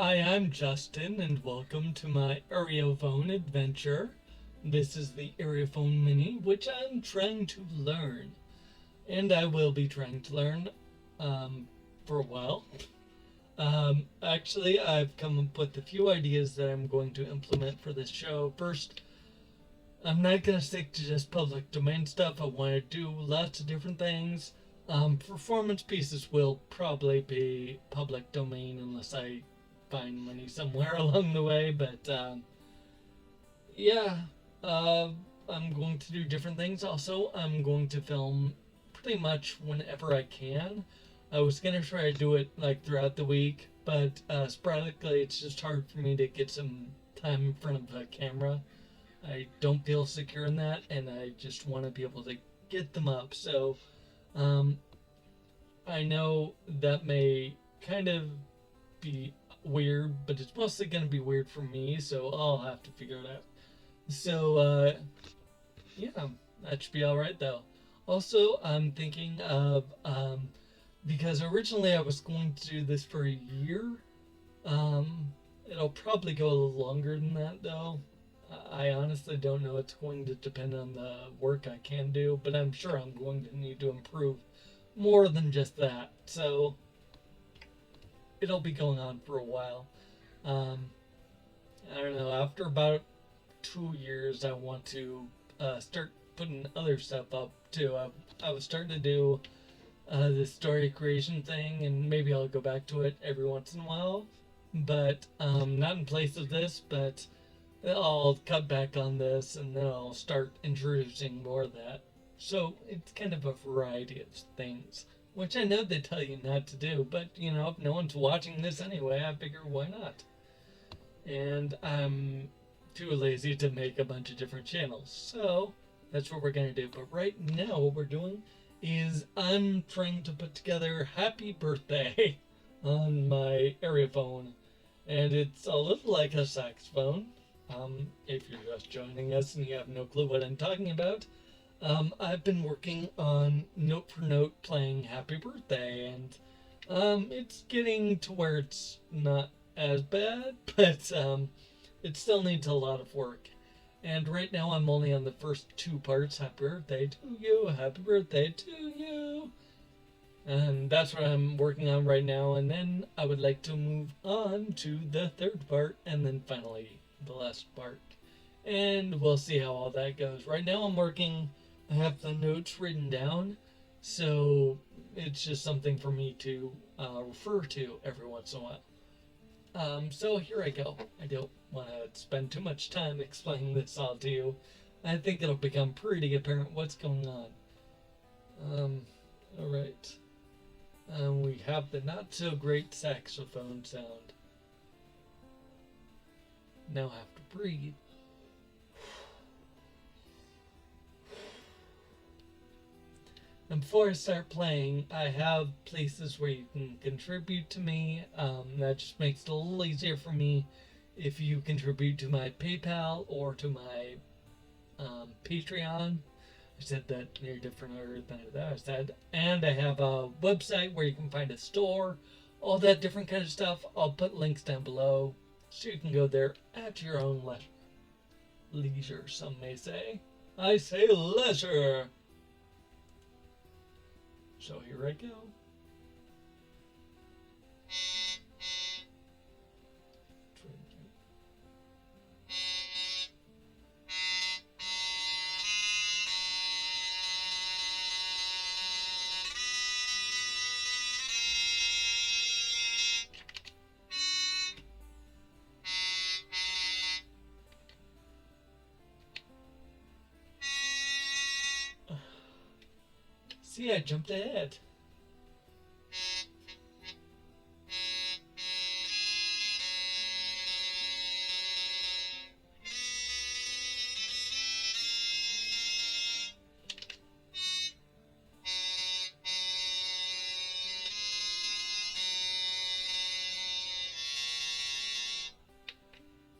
Hi, I'm Justin, and welcome to my Aerophone Adventure. This is the Aerophone Mini, which I'm trying to learn. And I will be trying to learn for a while. Actually, I've come up with a few ideas that I'm going to implement for this show. First, I'm not going to stick to just public domain stuff. I want to do lots of different things. Performance pieces will probably be public domain unless I find money somewhere along the way. But yeah, uh, I'm going to do different things. Also, I'm going to film pretty much whenever I can. I was going to try to do it like throughout the week, but sporadically it's just hard for me to get some time in front of a camera. I don't feel secure in that, and I just want to be able to get them up. So, um, I know that may kind of be weird, but it's mostly going to be weird for me, so I'll have to figure it out. So, yeah, that should be alright though. Also, I'm thinking of, because originally I was going to do this for a year. Um, it'll probably go a little longer than that though. I honestly don't know. It's going to depend on the work I can do, but I'm sure I'm going to need to improve more than just that. So it'll be going on for a while. Um, I don't know. After about 2 years, I want to start putting other stuff up too. I was starting to do the story creation thing, and maybe I'll go back to it every once in a while, but not in place of this. But I'll cut back on this, and then I'll start introducing more of that. So it's kind of a variety of things, which I know they tell you not to do, but if no one's watching this anyway, I figure why not? And I'm too lazy to make a bunch of different channels, so that's what we're gonna do. But right now, what we're doing is I'm trying to put together Happy Birthday on my Aerophone, and it's a little like a saxophone. If you're just joining us and you have no clue what I'm talking about, I've been working on note for note playing Happy Birthday, and it's getting to where it's not as bad, but it still needs a lot of work. And right now I'm only on the first two parts. Happy birthday to you, happy birthday to you. And that's what I'm working on right now. And then I would like to move on to the third part, and then finally the last part. And we'll see how all that goes. Right now I have the notes written down. So it's just something for me to refer to every once in a while. So here I go. I don't want to spend too much time explaining this all to you. I think it'll become pretty apparent what's going on. Alright. We have the not so great saxophone sound. Now I have to breathe. And before I start playing, I have places where you can contribute to me. That just makes it a little easier for me if you contribute to my PayPal or to my Patreon. I said that near different order than I said. And I have a website where you can find a store, all that different kind of stuff. I'll put links down below so you can go there at your own leisure, some may say. I say leisure. So here I go. See, I jumped ahead.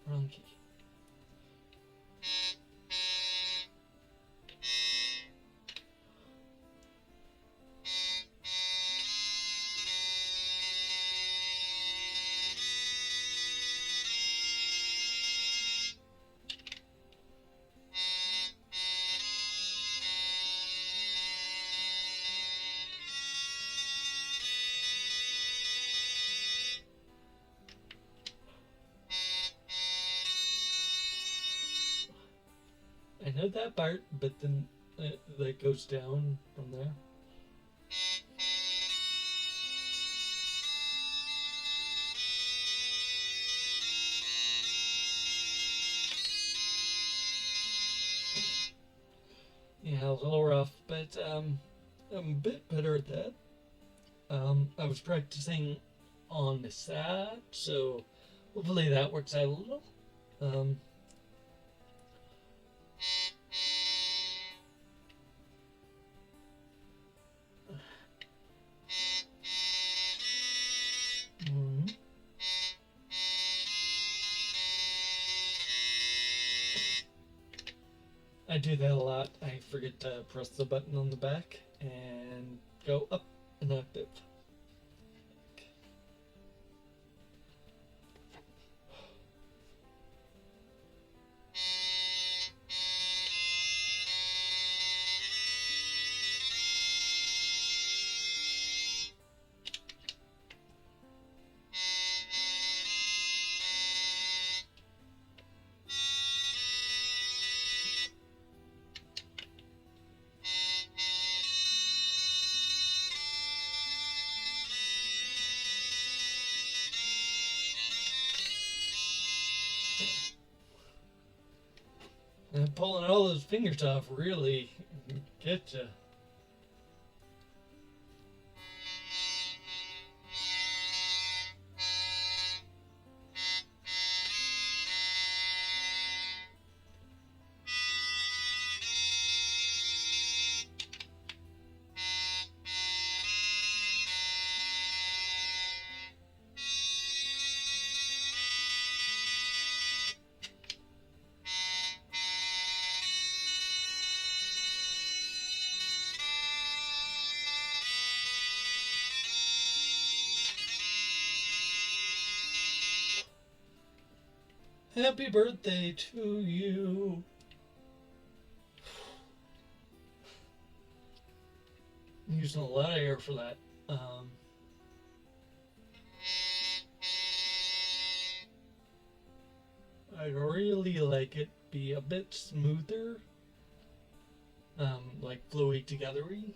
Wrong key. I know that part, but then that goes down from there. Yeah, a little rough, but I'm a bit better at that. I was practicing on the side, so hopefully that works out a little. Um, mhm. I do that a lot. I forget to press the button on the back and go up an octave. And pulling all those fingers off really gets you. Happy birthday to you. I'm using a lot of air for that. I'd really like it be a bit smoother, like flowy togethery.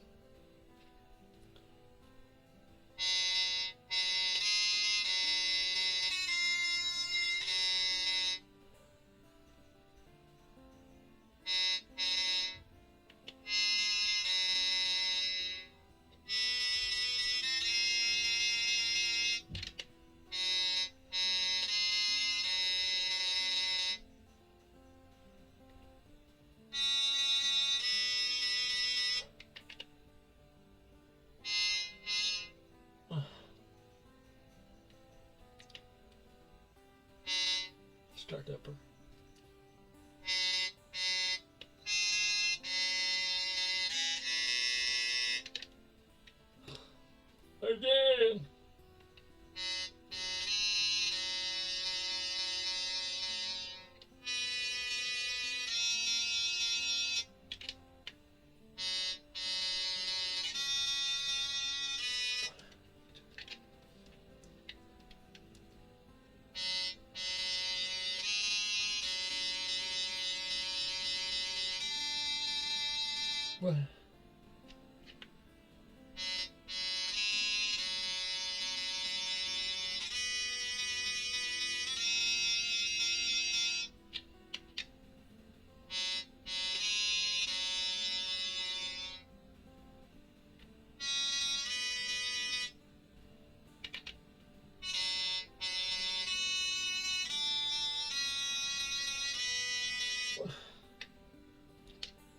Start upper. Again. What?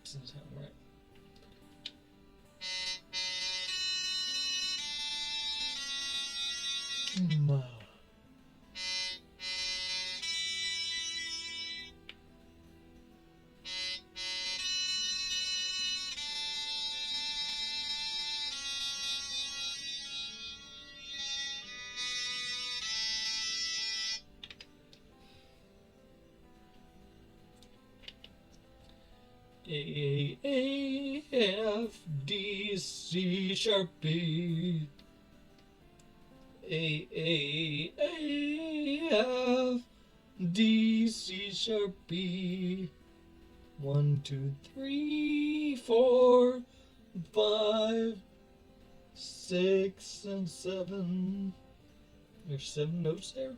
Doesn't sound right. Mm. A F D C sharp B. A F D C sharp B. 1, 2, 3, 4, 5, 6, and 7. There's 7 notes there.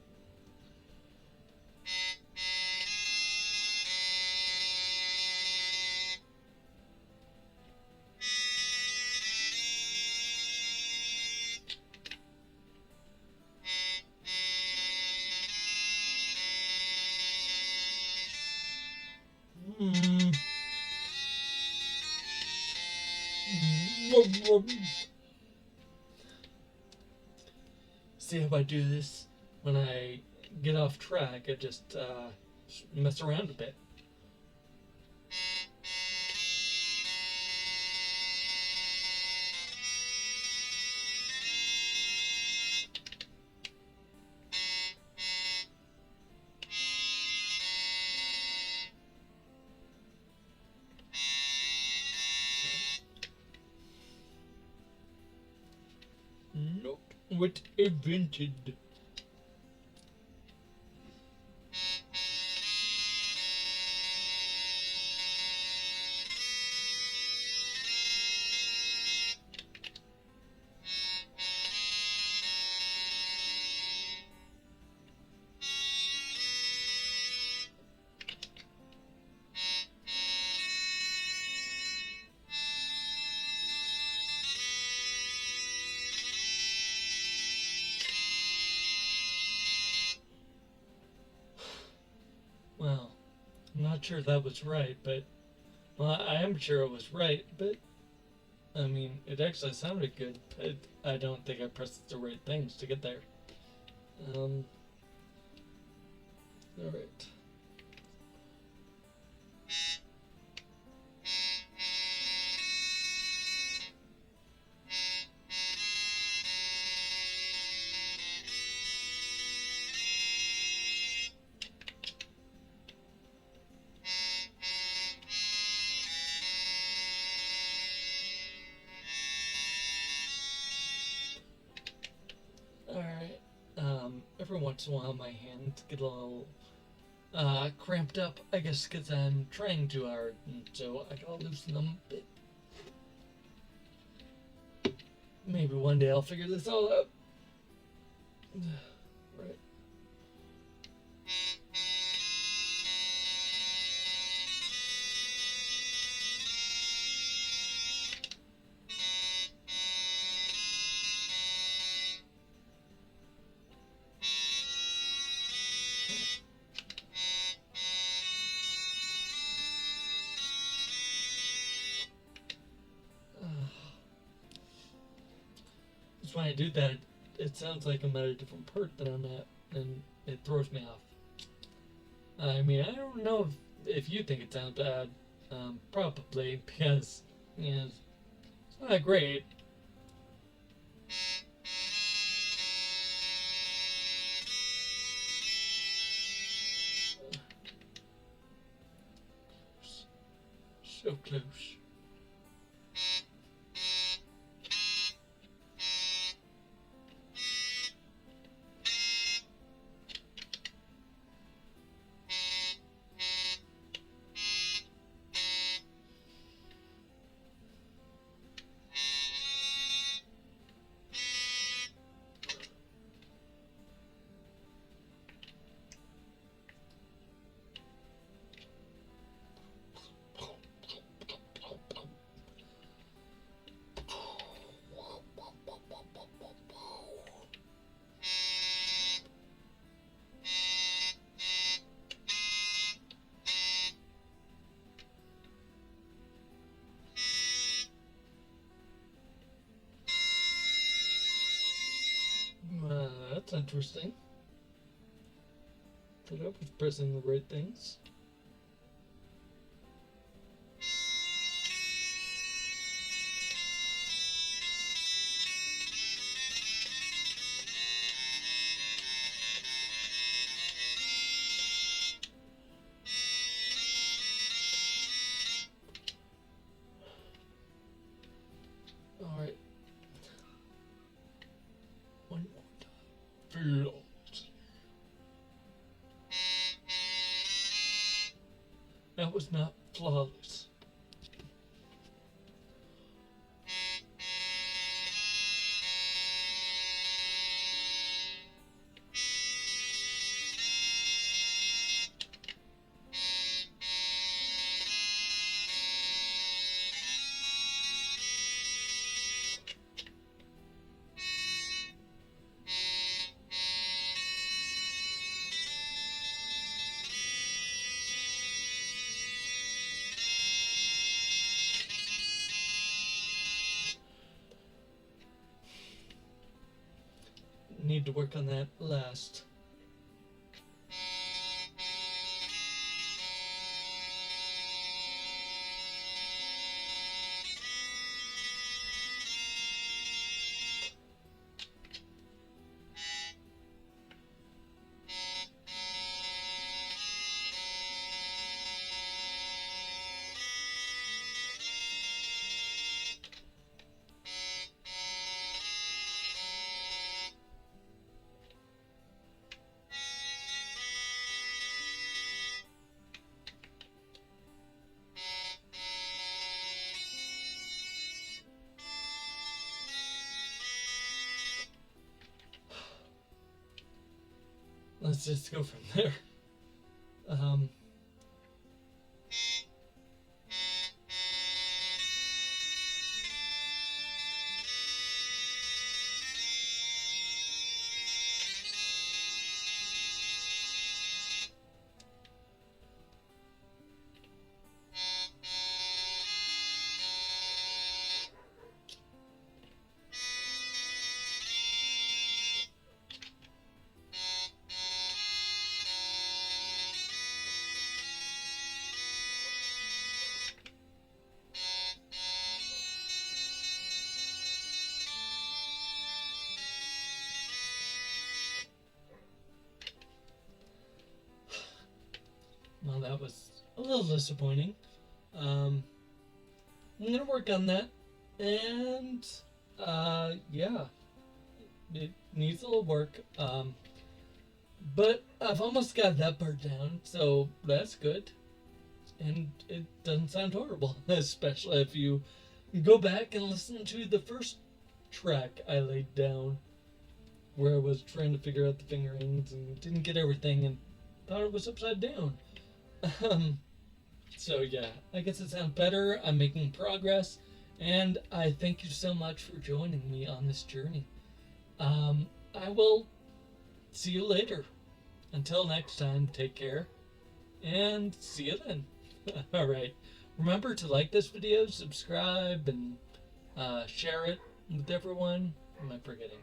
See how I do this? When I get off track, I just mess around a bit. Not what I wanted. Well, I'm not sure that was right, but well, I am sure it was right, but I mean, it actually sounded good, but I don't think I pressed the right things to get there. All right. Alright. Every once in a while my hands get a little cramped up, I guess because I'm trying too hard, and so I gotta loosen them a bit. Maybe one day I'll figure this all out. Right. Just when I do that, it sounds like I'm at a different part than I'm at, and it throws me off. I mean, I don't know if you think it sounds bad. Probably, because, yeah, it's not great. So close. That's interesting. Thought I was pressing the right things. Alright. One more time. Float. That was not flawless. Need to work on that last. Let's just go from there. Well, that was a little disappointing. I'm gonna work on that, and yeah, it needs a little work. But I've almost got that part down, so that's good. And it doesn't sound horrible, especially if you go back and listen to the first track I laid down, where I was trying to figure out the fingerings and didn't get everything and thought it was upside down. So yeah, I guess it sounds better. I'm making progress, and I thank you so much for joining me on this journey. I will see you later. Until next time, take care, and see you then. Alright, remember to like this video, subscribe, and share it with everyone. Am I forgetting?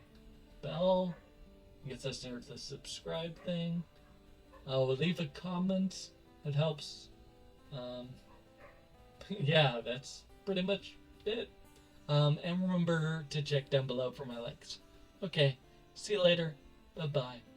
Bell. I guess that's there's the subscribe thing. Leave a comment. It helps. Yeah, that's pretty much it. And remember to check down below for my links. Okay, see you later. Bye-bye.